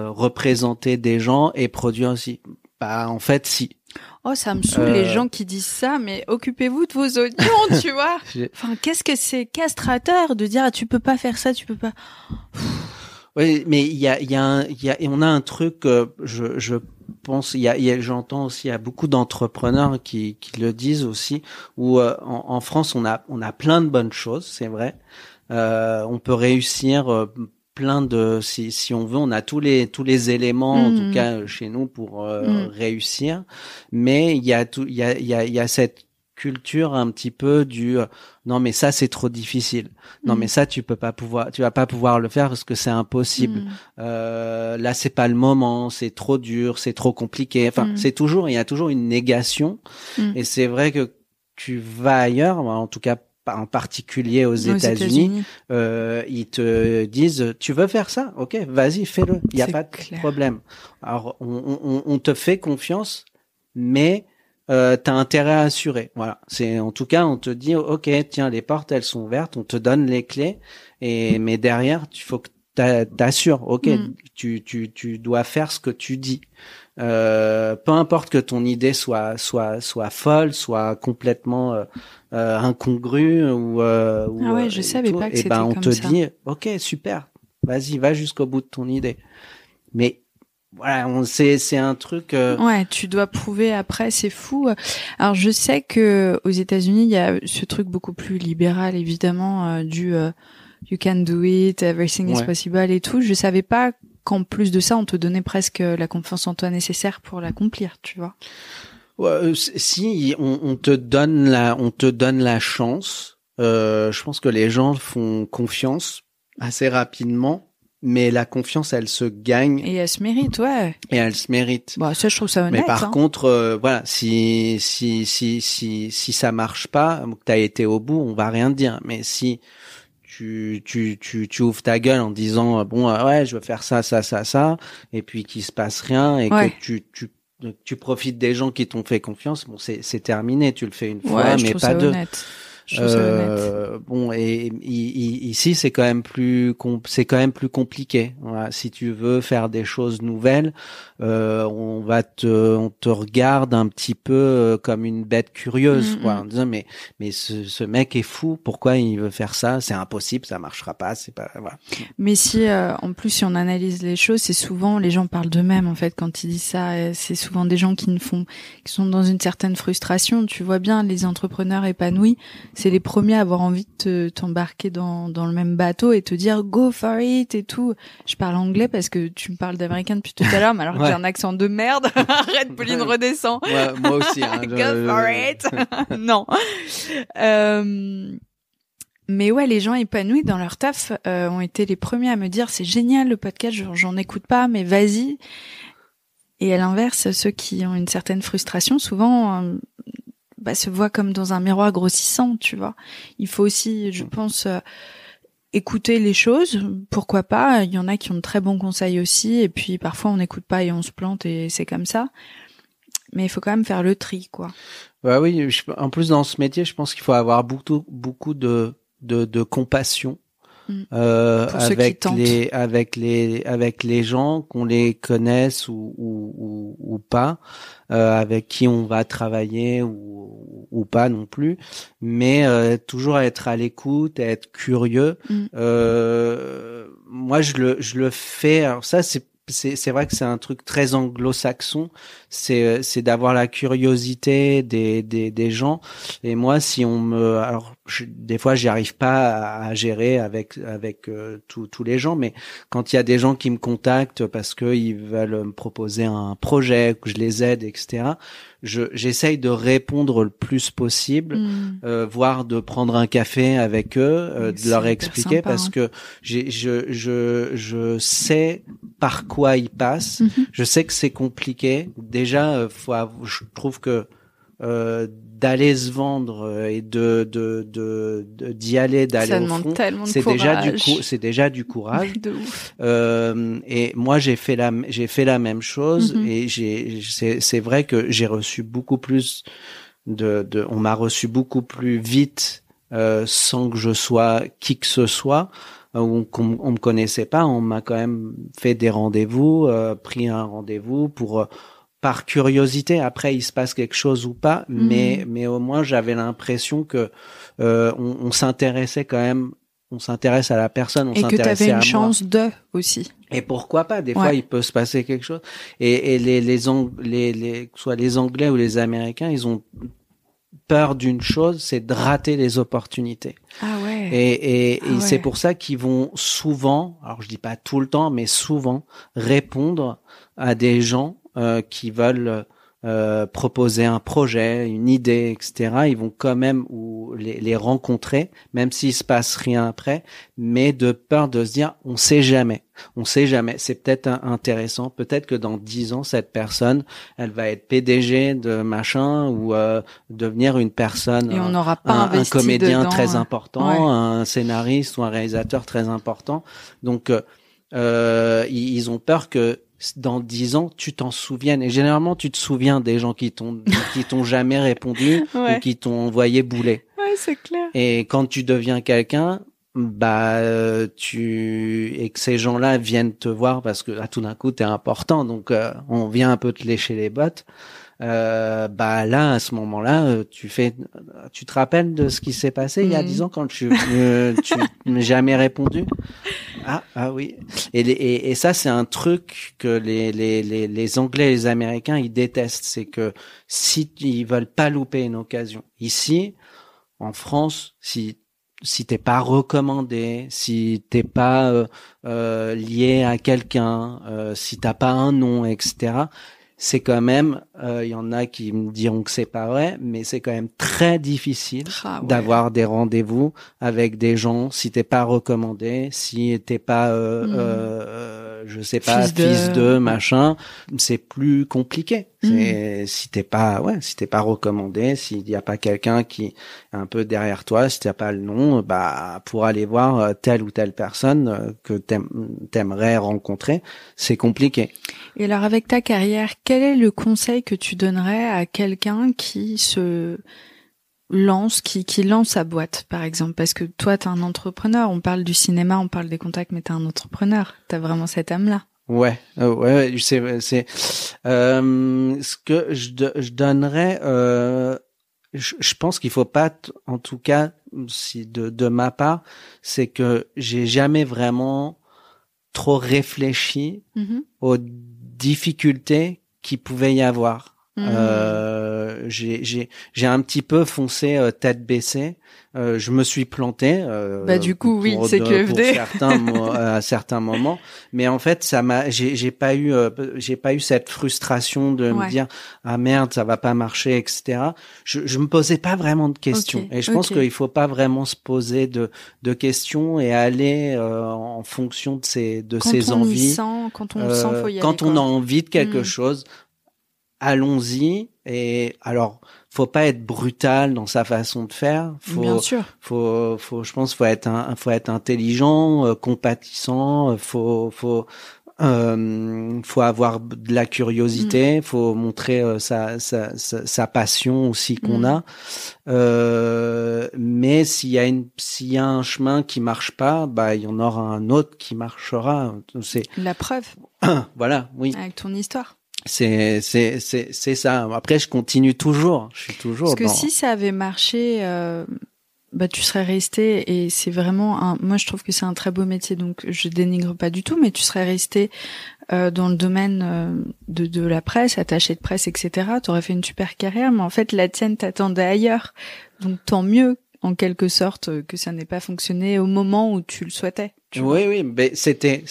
représenter des gens et produire aussi. En fait, si. Oh, ça me saoule les gens qui disent ça, mais occupez-vous de vos audions, tu vois. Enfin, qu'est-ce que c'est castrateur de dire tu peux pas faire ça, tu peux pas. Oui, mais on a un truc, je pense, j'entends aussi, il y a beaucoup d'entrepreneurs qui le disent aussi, où en France on a plein de bonnes choses, c'est vrai. On peut réussir plein de, si on veut, on a tous les éléments, en tout cas chez nous, pour réussir. Mais il y a cette culture un petit peu du non mais ça c'est trop difficile, non mais ça tu vas pas pouvoir le faire parce que c'est impossible, là c'est pas le moment, c'est trop dur, c'est trop compliqué, enfin il y a toujours une négation. Et c'est vrai que tu vas ailleurs, en tout cas en particulier aux États-Unis, ils te disent tu veux faire ça, ok, vas-y fais-le, il y a pas de problème. Alors on te fait confiance, mais t'as intérêt à assurer. Voilà. C'est, en tout cas, on te dit, ok, tiens, les portes, elles sont ouvertes, on te donne les clés, mais derrière, il faut que t'assures. Ok, tu dois faire ce que tu dis. Peu importe que ton idée soit folle, soit complètement incongrue ou ah ouais, je savais pas que c'était on comme te ça. dit, ok, super, vas-y, va jusqu'au bout de ton idée. Mais voilà, c'est un truc. Ouais, tu dois prouver après, c'est fou. Alors je sais que aux États-Unis, il y a ce truc beaucoup plus libéral, évidemment, you can do it, everything is possible et tout. Je savais pas qu'en plus de ça, on te donnait presque la confiance en toi nécessaire pour l'accomplir, tu vois. Si on te donne la chance. Je pense que les gens font confiance assez rapidement. Mais la confiance, elle se gagne. Et elle se mérite, ouais. Et elle se mérite. Bon, ça, je trouve ça honnête. Mais par contre, voilà, si ça marche pas, que t'as été au bout, on va rien te dire. Mais si tu ouvres ta gueule en disant, bon, ouais, je veux faire ça, et puis qu'il se passe rien, et que tu profites des gens qui t'ont fait confiance, bon, c'est terminé. Tu le fais une fois, mais pas deux. Honnête. Bon, et ici c'est quand même plus compliqué. Voilà, si tu veux faire des choses nouvelles, on te regarde un petit peu comme une bête curieuse, quoi, en disant mais ce mec est fou, pourquoi il veut faire ça? C'est impossible, ça marchera pas, c'est pas voilà. Mais si en plus si on analyse les choses, c'est souvent les gens parlent d'eux-mêmes en fait quand ils disent ça. C'est souvent des gens qui sont dans une certaine frustration. Tu vois bien les entrepreneurs épanouis. C'est les premiers à avoir envie de t'embarquer dans le même bateau et te dire go for it et tout. Je parle anglais parce que tu me parles d'américain depuis tout à l'heure, mais alors que j'ai un accent de merde. Arrête, Pauline, redescends. Ouais, moi aussi. Hein, go for it. Non. Mais ouais, les gens épanouis dans leur taf ont été les premiers à me dire c'est génial le podcast, j'en écoute pas, mais vas-y. Et à l'inverse, ceux qui ont une certaine frustration, souvent se voient comme dans un miroir grossissant, tu vois. Il faut aussi, je pense, écouter les choses, pourquoi pas. Il y en a qui ont de très bons conseils aussi, et puis parfois on n'écoute pas et on se plante et c'est comme ça. Mais il faut quand même faire le tri, quoi. Bah oui, en plus dans ce métier, je pense qu'il faut avoir beaucoup de compassion. Avec les gens, qu'on les connaisse ou pas, avec qui on va travailler ou pas non plus, mais toujours être à l'écoute, être curieux. Moi je le fais. Alors ça c'est vrai que c'est un truc très anglo-saxon, c'est d'avoir la curiosité des gens. Et moi, si des fois j'y arrive pas à gérer avec tous les gens, mais quand il y a des gens qui me contactent parce que ils veulent me proposer un projet, que je les aide, etc., j'essaye de répondre le plus possible, voire de prendre un café avec eux, de leur expliquer sympa, parce que je sais par quoi ils passent. Je sais que c'est compliqué. Déjà, je trouve que d'aller se vendre et d'y aller, d'aller au front, c'est déjà du courage. De ouf. Et moi j'ai fait la même chose et c'est vrai que j'ai reçu beaucoup plus on m'a reçu beaucoup plus vite sans que je sois qui que ce soit. On me connaissait pas, on m'a quand même fait des rendez-vous, pris un rendez-vous par curiosité. Après, il se passe quelque chose ou pas, mais au moins j'avais l'impression que on s'intéressait quand même. On s'intéresse à la personne, on s'intéressait à moi. Et que t'avais une chance aussi. Et pourquoi pas? Des fois, il peut se passer quelque chose. Et soit les Anglais ou les Américains, ils ont peur d'une chose, c'est de rater les opportunités. Ah ouais. ouais. Et c'est pour ça qu'ils vont souvent, alors je dis pas tout le temps, mais souvent répondre à des gens qui veulent proposer un projet, une idée, etc. Ils vont quand même ou les rencontrer, même s'il se passe rien après, mais de peur de se dire, on sait jamais. C'est peut-être intéressant. Peut-être que dans 10 ans, cette personne, elle va être PDG de machin ou devenir une personne, et on n'aura pas un comédien dedans, très important, un scénariste ou un réalisateur très important. Donc, ils ont peur que dans 10 ans, tu t'en souviennes. Et généralement, tu te souviens des gens qui t'ont jamais répondu ou qui t'ont envoyé bouler. Ouais, c'est clair. Et quand tu deviens quelqu'un, et que ces gens-là viennent te voir parce que tout d'un coup, t'es important. Donc, on vient un peu te lécher les bottes. Là, à ce moment-là, tu te rappelles de ce qui s'est passé il y a 10 ans quand tu m'as jamais répondu? Ah oui. Et ça, c'est un truc que les Anglais et les Américains, ils détestent. C'est que si ils veulent pas louper une occasion. Ici, en France, si t'es pas recommandé, si t'es pas lié à quelqu'un, si t'as pas un nom, etc., c'est quand même, il y en a qui me diront que c'est pas vrai, mais c'est quand même très difficile d'avoir des rendez-vous avec des gens si t'es pas recommandé, si t'es pas, je sais pas, fils de machin, c'est plus compliqué. Si t'es pas recommandé, s'il y a pas quelqu'un qui est un peu derrière toi, si t'as pas le nom, pour aller voir telle ou telle personne que t'aimerais rencontrer, c'est compliqué. Et alors, avec ta carrière, quel est le conseil que tu donnerais à quelqu'un qui se lance, qui lance sa boîte, par exemple? Parce que toi, t'es un entrepreneur. On parle du cinéma, on parle des contacts, mais t'es un entrepreneur. T'as vraiment cette âme-là. Ouais, c'est ce que je donnerais. Je pense qu'il faut pas, en tout cas, si de ma part, c'est que j'ai jamais vraiment trop réfléchi aux difficultés qu'il pouvait y avoir. J'ai un petit peu foncé tête baissée. Je me suis planté. Du coup, oui, c'est QFD. À certains moments. Mais en fait, j'ai pas eu cette frustration de me dire, ah merde, ça va pas marcher, etc. Je me posais pas vraiment de questions. Et je pense qu'il faut pas vraiment se poser de questions et aller, en fonction de ses envies. Quand on sent, faut y aller. Quand on a envie de quelque chose, allons-y. Et alors, faut pas être brutal dans sa façon de faire. Bien sûr. Je pense, faut être intelligent, compatissant. Faut avoir de la curiosité. Faut montrer sa passion aussi qu'on a. Mais s'il y a un chemin qui marche pas, il y en aura un autre qui marchera. C'est la preuve. Voilà, oui. Avec ton histoire. C'est ça. Après, je continue toujours. Je suis toujours. Parce que si ça avait marché, tu serais resté. Et c'est vraiment moi, je trouve que c'est un très beau métier. Donc, je dénigre pas du tout, mais tu serais resté dans le domaine de la presse, attaché de presse, etc. T'aurais fait une super carrière, mais en fait, la tienne t'attendait ailleurs. Donc, tant mieux, en quelque sorte, que ça n'ait pas fonctionné au moment où tu le souhaitais. Oui, mais c'était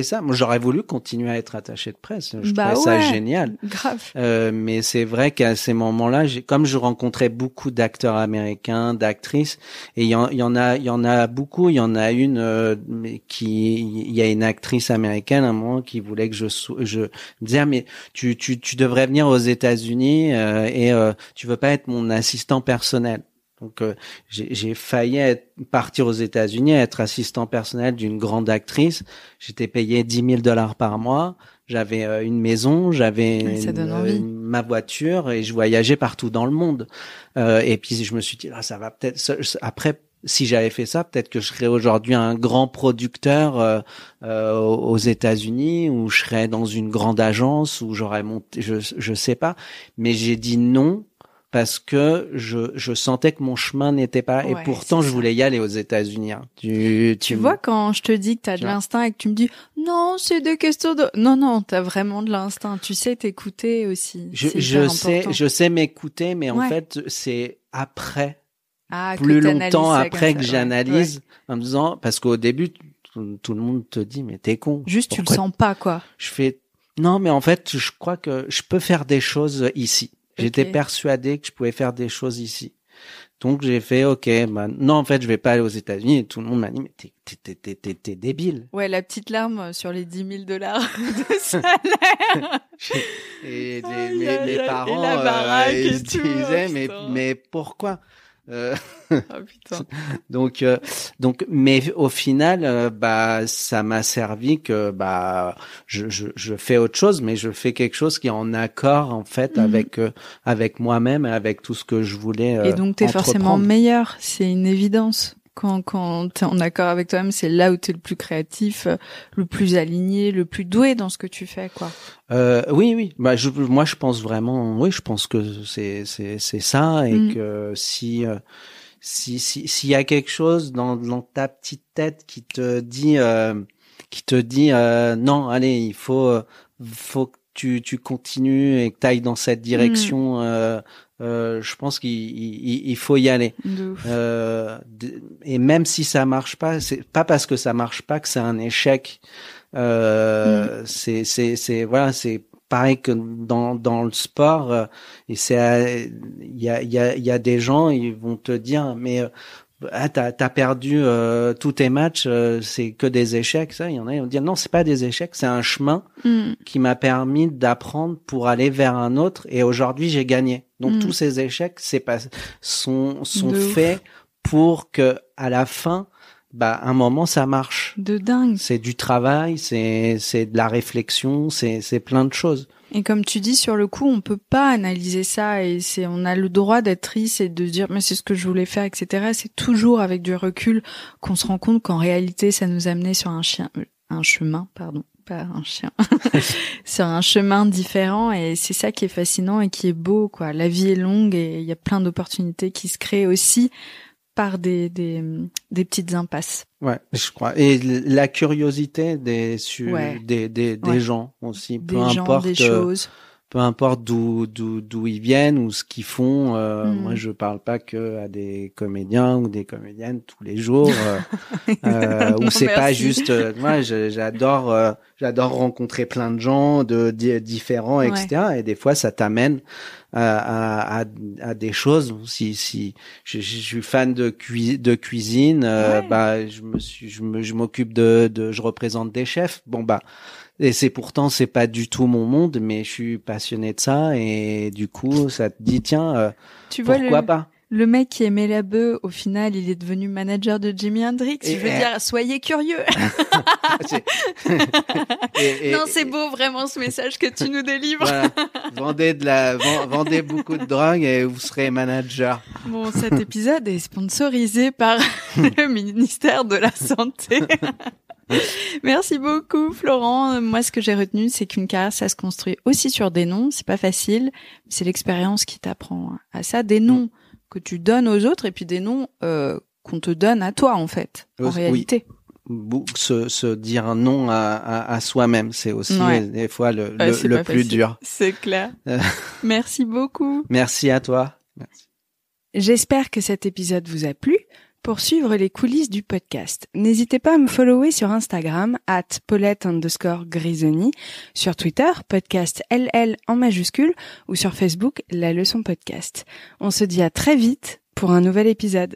ça. Moi, j'aurais voulu continuer à être attaché de presse. Je trouvais ça génial. Grave. Mais c'est vrai qu'à ces moments-là, comme je rencontrais beaucoup d'acteurs américains, d'actrices, et il y en a beaucoup. Il y en a une il y a une actrice américaine à un moment qui voulait que je me disais, mais tu devrais venir aux États-Unis et tu veux pas être mon assistant personnel. Donc j'ai failli partir aux États-Unis, être assistant personnel d'une grande actrice. J'étais payé $10,000 par mois. J'avais une maison, j'avais ma voiture et je voyageais partout dans le monde. Et puis je me suis dit, ça va peut-être. Après, si j'avais fait ça, peut-être que je serais aujourd'hui un grand producteur aux États-Unis, ou je serais dans une grande agence, ou j'aurais monté. Je sais pas. Mais j'ai dit non. Parce que je sentais que mon chemin n'était pas et pourtant je voulais y aller aux États-Unis. Tu vois, quand je te dis que t'as de l'instinct et que tu me dis non, c'est des questions de non, t'as vraiment de l'instinct. Tu sais t'écouter aussi. Je sais m'écouter, mais en fait c'est après plus longtemps après que ça, j'analyse en me disant, parce qu'au début, tout le monde te dit, mais t'es con. Juste, tu le sens pas, quoi. Je fais, non, mais en fait, je crois que je peux faire des choses ici. J'étais persuadé que je pouvais faire des choses ici. Donc, j'ai fait, non, en fait, je vais pas aller aux États-Unis. Et tout le monde m'a dit, mais t'es débile. Ouais, la petite larme sur les $10,000 de salaire. Et mes parents, ils se disaient, mais pourquoi? Oh, putain. Donc, mais au final, ça m'a servi que, je fais autre chose, mais je fais quelque chose qui est en accord, en fait, avec moi-même et avec tout ce que je voulais, et donc, t'es forcément meilleur. C'est une évidence. Quand t'es en accord avec toi-même, c'est là où t'es le plus créatif, le plus aligné, le plus doué dans ce que tu fais, quoi. Oui. Moi, je pense vraiment, oui, je pense que c'est ça, et que s'il y a quelque chose dans ta petite tête qui te dit non, allez, il faut que tu continues et que t'ailles dans cette direction, je pense qu'il faut y aller. Et même si ça marche pas, c'est pas parce que ça marche pas que c'est un échec. C'est pareil que dans le sport, et il y a des gens, ils vont te dire, mais t'as perdu tous tes matchs, c'est que des échecs. Ça, il y en a, ils vont dire non, c'est pas des échecs, c'est un chemin qui m'a permis d'apprendre pour aller vers un autre, et aujourd'hui j'ai gagné. Donc tous ces échecs sont faits pour que à la fin, un moment ça marche. De dingue. C'est du travail, c'est de la réflexion, c'est plein de choses. Et comme tu dis, sur le coup, on peut pas analyser ça, et on a le droit d'être triste et de dire mais c'est ce que je voulais faire, etc. C'est toujours avec du recul qu'on se rend compte qu'en réalité, ça nous a amené sur un chemin, pas un chien, sur un chemin différent, et c'est ça qui est fascinant et qui est beau, quoi. La vie est longue et il y a plein d'opportunités qui se créent aussi par des petites impasses. Ouais, je crois. Et la curiosité des gens aussi. Des choses. Peu importe d'où ils viennent ou ce qu'ils font. Moi, je parle pas que à des comédiens ou des comédiennes tous les jours. Ou c'est pas juste. Moi, j'adore rencontrer plein de gens différents, etc. Et des fois, ça t'amène à des choses. Si je suis fan de cuisine, je m'occupe je représente des chefs. Et c'est pas du tout mon monde, mais je suis passionné de ça, et du coup, ça te dit, tiens, pourquoi pas? Le mec qui aimait la bœuf, au final, il est devenu manager de Jimi Hendrix. Je veux dire, soyez curieux. Non, c'est beau, vraiment, ce message que tu nous délivres. Voilà. Vendez beaucoup de drogue et vous serez manager. Bon, cet épisode est sponsorisé par le ministère de la Santé. Merci beaucoup, Florent. Moi, ce que j'ai retenu, c'est qu'une carrière, ça se construit aussi sur des noms. C'est pas facile. C'est l'expérience qui t'apprend à ça. Des noms que tu donnes aux autres, et puis des noms qu'on te donne à toi, en fait, en réalité. Se dire un non à soi-même, c'est aussi des fois le plus facile. dur. C'est clair. Merci beaucoup. Merci à toi. Merci. J'espère que cet épisode vous a plu. Pour suivre les coulisses du podcast, n'hésitez pas à me follower sur Instagram @Paulette_Grisoni, sur Twitter, podcast LL en majuscule, ou sur Facebook, La Leçon Podcast. On se dit à très vite pour un nouvel épisode.